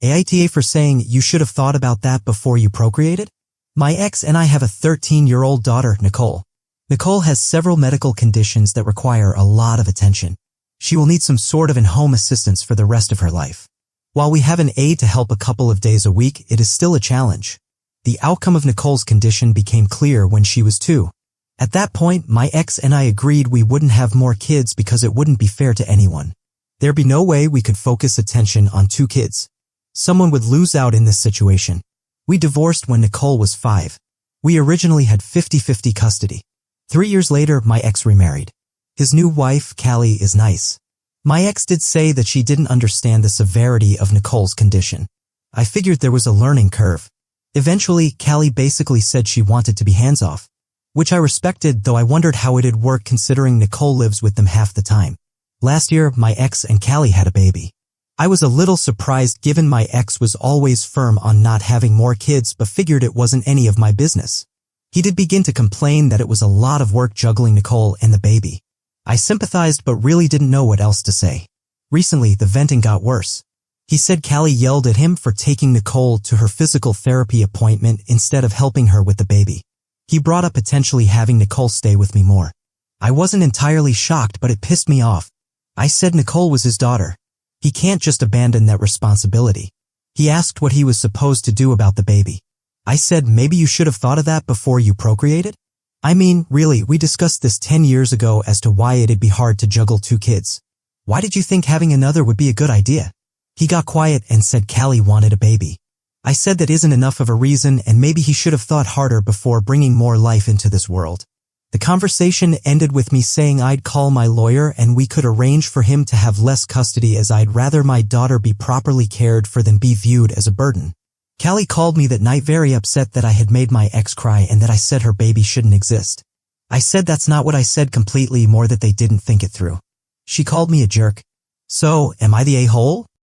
AITA for saying you should have thought about that before you procreated? My ex and I have a 13-year-old daughter, Nicole. Nicole has several medical conditions that require a lot of attention. She will need some sort of in-home assistance for the rest of her life. While we have an aide to help a couple of days a week, it is still a challenge. The outcome of Nicole's condition became clear when she was 2. At that point, my ex and I agreed we wouldn't have more kids because it wouldn't be fair to anyone. There'd be no way we could focus attention on 2 kids. Someone would lose out in this situation. We divorced when Nicole was 5. We originally had 50-50 custody. 3 years later, my ex remarried. His new wife, Callie, is nice. My ex did say that she didn't understand the severity of Nicole's condition. I figured there was a learning curve. Eventually, Callie basically said she wanted to be hands-off, which I respected, though I wondered how it'd work considering Nicole lives with them half the time. Last year, my ex and Callie had a baby. I was a little surprised given my ex was always firm on not having more kids but figured it wasn't any of my business. He did begin to complain that it was a lot of work juggling Nicole and the baby. I sympathized but really didn't know what else to say. Recently, the venting got worse. He said Callie yelled at him for taking Nicole to her physical therapy appointment instead of helping her with the baby. He brought up potentially having Nicole stay with me more. I wasn't entirely shocked, but it pissed me off. I said Nicole was his daughter. He can't just abandon that responsibility. He asked what he was supposed to do about the baby. I said maybe you should have thought of that before you procreated? I mean, really, we discussed this 10 years ago as to why it'd be hard to juggle 2 kids. Why did you think having another would be a good idea? He got quiet and said Callie wanted a baby. I said that isn't enough of a reason and maybe he should have thought harder before bringing more life into this world. The conversation ended with me saying I'd call my lawyer and we could arrange for him to have less custody as I'd rather my daughter be properly cared for than be viewed as a burden. Callie called me that night very upset that I had made my ex cry and that I said her baby shouldn't exist. I said that's not what I said completely, more that they didn't think it through. She called me a jerk. So, am I the a-hole?